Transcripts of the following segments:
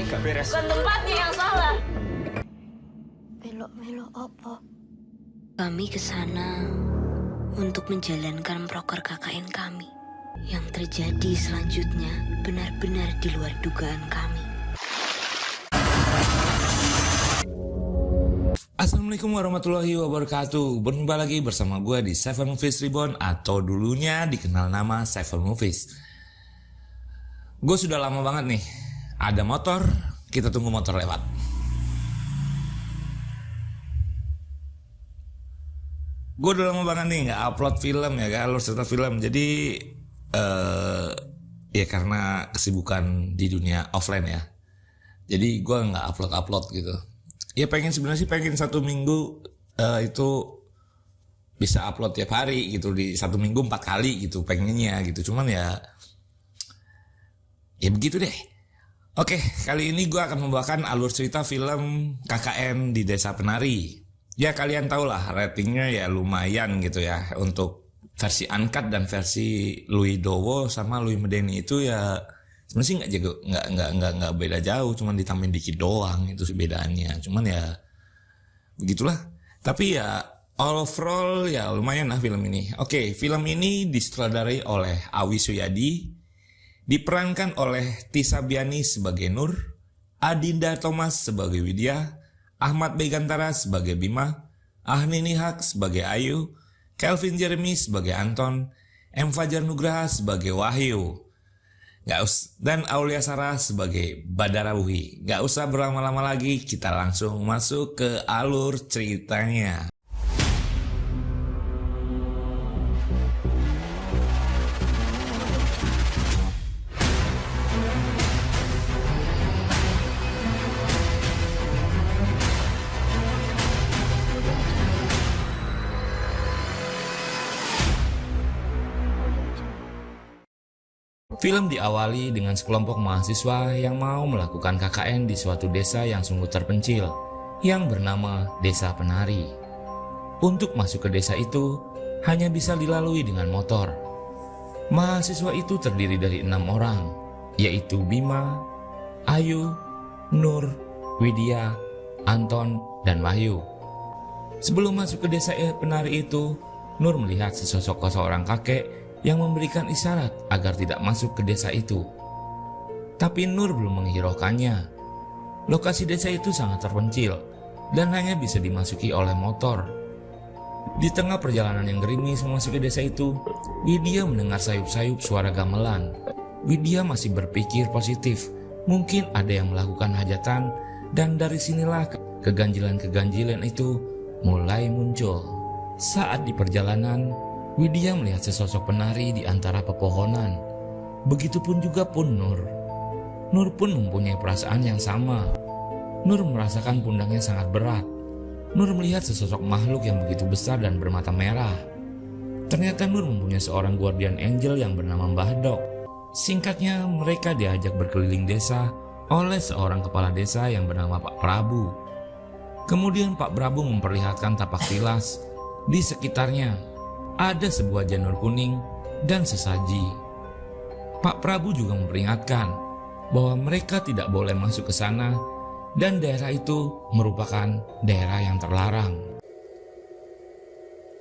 Gak beres. Bukan tempatnya yang salah. Melo apa? Kami ke sana untuk menjalankan proker KKN kami. Yang terjadi selanjutnya benar-benar di luar dugaan kami. Assalamualaikum warahmatullahi wabarakatuh. Berjumpa lagi bersama gue di Seven Movies Reborn, atau dulunya dikenal nama Seven Movies. Gue sudah lama banget nih ada motor, kita tunggu motor lewat. Gue udah lama banget nih nggak upload film ya kan, alur cerita film. Jadi ya karena kesibukan di dunia offline ya. Jadi gue nggak upload gitu. Ya sebenarnya sih pengen satu minggu itu bisa upload tiap hari gitu, di satu minggu 4 kali gitu pengennya gitu. Cuman ya begitu deh. Oke, kali ini gue akan membawakan alur cerita film KKN di Desa Penari. Ya kalian tau lah ratingnya ya lumayan gitu ya. Untuk versi uncut dan versi Louis Dowo sama Louis Medeni itu ya sebenarnya sih nggak beda jauh, cuman ditambahin dikit doang itu sih bedanya. Cuman ya begitulah. Tapi ya overall ya lumayan lah film ini. Oke, film ini disutradarai oleh Awi Suyadi, diperankan oleh Tisa Biani sebagai Nur, Adinda Thomas sebagai Widya, Ahmad Begantara sebagai Bima, Ahni Nihak sebagai Ayu, Kelvin Jeremy sebagai Anton, M. Fajar Nugraha sebagai Wahyu, dan Aulia Sarah sebagai Badara Wuhi. Gak usah berlama-lama lagi, kita langsung masuk ke alur ceritanya. Film diawali dengan sekelompok mahasiswa yang mau melakukan KKN di suatu desa yang sungguh terpencil, yang bernama Desa Penari. Untuk masuk ke desa itu, hanya bisa dilalui dengan motor. Mahasiswa itu terdiri dari 6 orang, yaitu Bima, Ayu, Nur, Widya, Anton, dan Wahyu. Sebelum masuk ke desa Penari itu, Nur melihat sesosok seorang kakek yang memberikan isyarat agar tidak masuk ke desa itu. Tapi Nur belum menghiraukannya. Lokasi desa itu sangat terpencil dan hanya bisa dimasuki oleh motor. Di tengah perjalanan yang gerimis memasuki desa itu, Widya mendengar sayup-sayup suara gamelan. Widya masih berpikir positif, mungkin ada yang melakukan hajatan, dan dari sinilah keganjilan-keganjilan itu mulai muncul. Saat di perjalanan, Widya melihat sesosok penari di antara pepohonan. Begitupun juga pun Nur. Nur pun mempunyai perasaan yang sama. Nur merasakan pundaknya sangat berat. Nur melihat sesosok makhluk yang begitu besar dan bermata merah. Ternyata Nur mempunyai seorang guardian angel yang bernama Mbah Dok. Singkatnya, mereka diajak berkeliling desa oleh seorang kepala desa yang bernama Pak Prabu. Kemudian Pak Prabu memperlihatkan tapak tilas. Di sekitarnya ada sebuah janur kuning dan sesaji. Pak Prabu juga memperingatkan bahwa mereka tidak boleh masuk ke sana dan daerah itu merupakan daerah yang terlarang.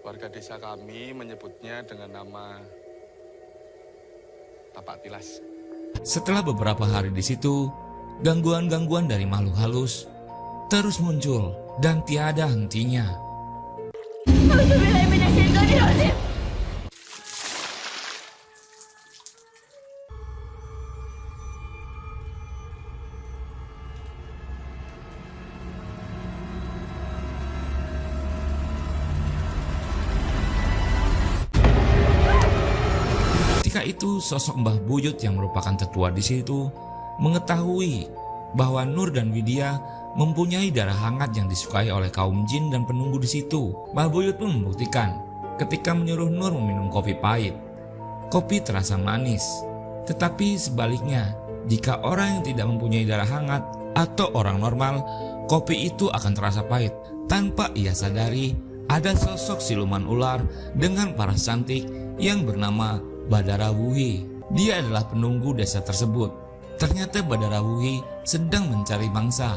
Warga desa kami menyebutnya dengan nama tapak tilas. Setelah beberapa hari di situ, gangguan-gangguan dari makhluk halus terus muncul dan tiada hentinya. Ketika itu, sosok Mbah Buyut yang merupakan tetua di situ mengetahui bahwa Nur dan Widya mempunyai darah hangat yang disukai oleh kaum jin dan penunggu di situ. Mbah Buyut pun membuktikan ketika menyuruh Nur meminum kopi pahit. Kopi terasa manis, tetapi sebaliknya, jika orang yang tidak mempunyai darah hangat atau orang normal, kopi itu akan terasa pahit. Tanpa ia sadari, ada sosok siluman ular dengan paras cantik yang bernama Badara Wuhi. Dia adalah penunggu desa tersebut. Ternyata Badarawuhi sedang mencari mangsa.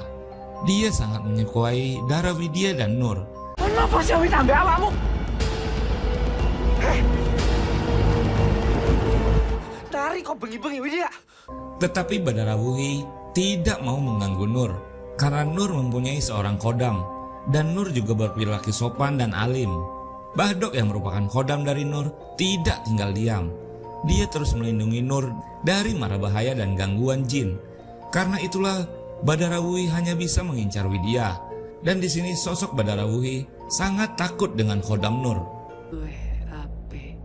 Dia sangat menyukai darah Widya dan Nur. Kenapa sih Wit ambek awakmu? Tari kok bengi-bengi Widya? Tetapi Badarawuhi tidak mau mengganggu Nur karena Nur mempunyai seorang kodam dan Nur juga berperilaku sopan dan alim. Bahdok yang merupakan kodam dari Nur tidak tinggal diam. Dia terus melindungi Nur dari mara bahaya dan gangguan jin. Karena itulah Badarawuhi hanya bisa mengincar Widya. Dan di sini sosok Badarawuhi sangat takut dengan kodam Nur. Weh apik,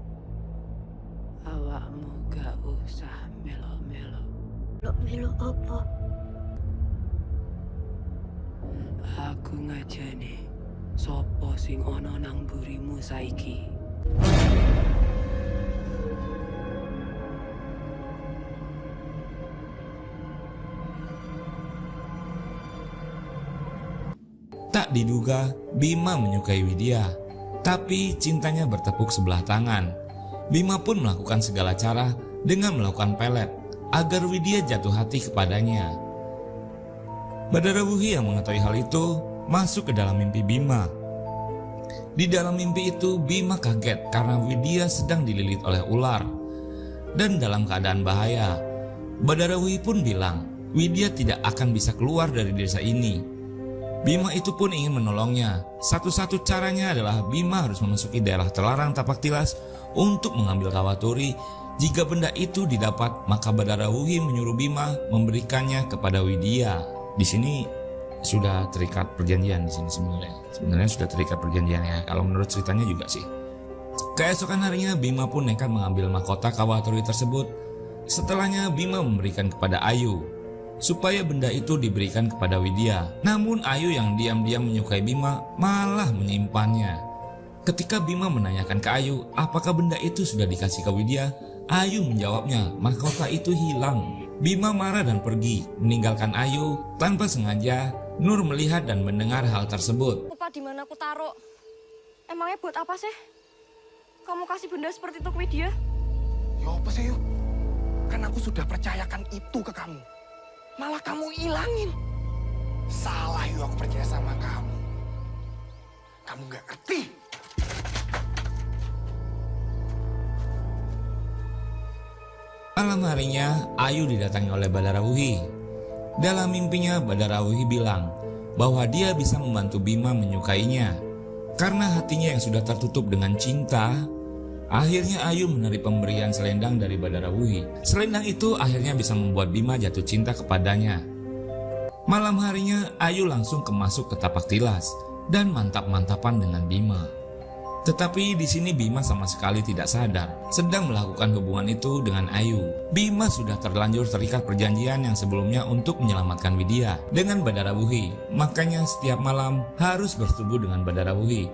awakmu gak usah melo-melo. Melo apa? Aku ngajeni sopo sing ono nang burimu saiki. Tak diduga Bima menyukai Widya, tapi cintanya bertepuk sebelah tangan. Bima pun melakukan segala cara dengan melakukan pelet agar Widya jatuh hati kepadanya. Badarawuhi yang mengetahui hal itu masuk ke dalam mimpi Bima. Di dalam mimpi itu Bima kaget karena Widya sedang dililit oleh ular dan dalam keadaan bahaya. Badarawuhi pun bilang Widya tidak akan bisa keluar dari desa ini. Bima itu pun ingin menolongnya. Satu-satu caranya adalah Bima harus memasuki daerah terlarang Tapak Tilas untuk mengambil kawaturi. Jika benda itu didapat, maka Badarawuhi menyuruh Bima memberikannya kepada Widya. Di sini sudah terikat perjanjian di sini sebenarnya. Sebenarnya sudah terikat perjanjian ya. Kalau menurut ceritanya juga sih. Keesokan harinya Bima pun nekat mengambil mahkota kawaturi tersebut. Setelahnya Bima memberikan kepada Ayu supaya benda itu diberikan kepada Widya. Namun Ayu yang diam-diam menyukai Bima malah menyimpannya. Ketika Bima menanyakan ke Ayu apakah benda itu sudah dikasih ke Widya, Ayu menjawabnya mahkota itu hilang. Bima marah dan pergi meninggalkan Ayu. Tanpa sengaja Nur melihat dan mendengar hal tersebut. Lupa di mana aku taruh. Emangnya buat apa sih? Kamu kasih benda seperti itu ke Widya? Ya apa sih yuk? Kan aku sudah percayakan itu ke kamu. Malah kamu ilangin. Salah yuk aku percaya sama kamu. Kamu gak ngerti. Malam harinya Ayu didatangi oleh Badarawuhi. Dalam mimpinya Badarawuhi bilang bahwa dia bisa membantu Bima menyukainya. Karena hatinya yang sudah tertutup dengan cinta, akhirnya Ayu menerima pemberian selendang dari Badarawuhi. Selendang itu akhirnya bisa membuat Bima jatuh cinta kepadanya. Malam harinya Ayu langsung masuk ke Tapak Tilas dan mantap-mantapan dengan Bima. Tetapi di sini Bima sama sekali tidak sadar sedang melakukan hubungan itu dengan Ayu. Bima sudah terlanjur terikat perjanjian yang sebelumnya untuk menyelamatkan Widya dengan Badarawuhi. Makanya setiap malam harus bersetubuh dengan Badarawuhi.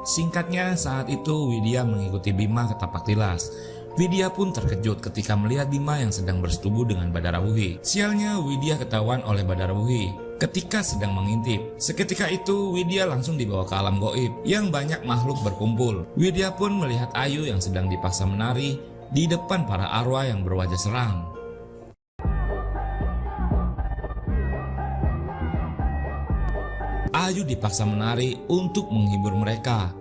Singkatnya, saat itu Widya mengikuti Bima ke Tapak Tilas. Widya pun terkejut ketika melihat Bima yang sedang bersetubuh dengan Badarawuhi. Sialnya Widya ketahuan oleh Badarawuhi ketika sedang mengintip. Seketika itu Widya langsung dibawa ke alam gaib yang banyak makhluk berkumpul. Widya pun melihat Ayu yang sedang dipaksa menari di depan para arwah yang berwajah seram. Ayu dipaksa menari untuk menghibur mereka.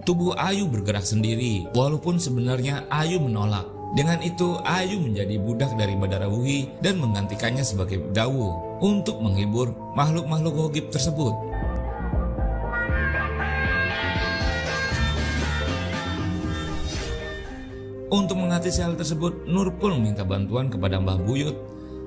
Tubuh Ayu bergerak sendiri, walaupun sebenarnya Ayu menolak. Dengan itu, Ayu menjadi budak dari Badarawuhi dan menggantikannya sebagai dawu untuk menghibur makhluk-makhluk gaib tersebut. Untuk mengatasi hal tersebut, Nur pun meminta bantuan kepada Mbah Buyut.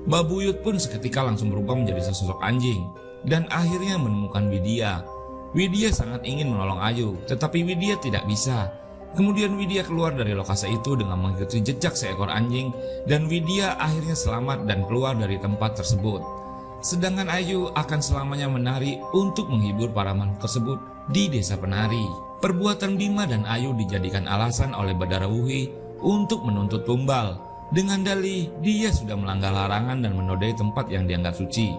Mbah Buyut pun seketika langsung berubah menjadi sesosok anjing dan akhirnya menemukan Widya. Widya sangat ingin menolong Ayu, tetapi Widya tidak bisa. Kemudian Widya keluar dari lokasi itu dengan mengikuti jejak seekor anjing dan Widya akhirnya selamat dan keluar dari tempat tersebut. Sedangkan Ayu akan selamanya menari untuk menghibur para makhluk tersebut di desa penari. Perbuatan Bima dan Ayu dijadikan alasan oleh Badarawuhi untuk menuntut tumbal dengan dalih dia sudah melanggar larangan dan menodai tempat yang dianggap suci.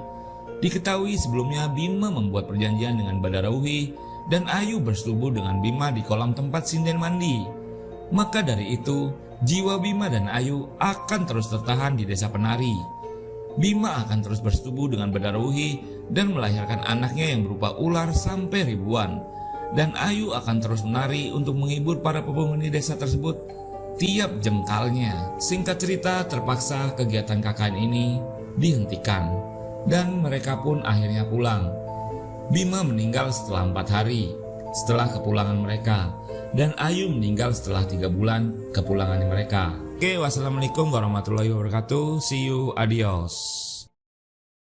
Diketahui sebelumnya Bima membuat perjanjian dengan Badarauhi dan Ayu bersetubuh dengan Bima di kolam tempat sinden mandi. Maka dari itu, jiwa Bima dan Ayu akan terus tertahan di desa penari. Bima akan terus bersetubuh dengan Badarauhi dan melahirkan anaknya yang berupa ular sampai ribuan. Dan Ayu akan terus menari untuk menghibur para penghuni desa tersebut tiap jengkalnya. Singkat cerita, terpaksa kegiatan KKN ini dihentikan dan mereka pun akhirnya pulang. Bima meninggal setelah 4 hari setelah kepulangan mereka, dan Ayu meninggal setelah 3 bulan kepulangan mereka. Oke, wassalamualaikum warahmatullahi wabarakatuh. See you, adios.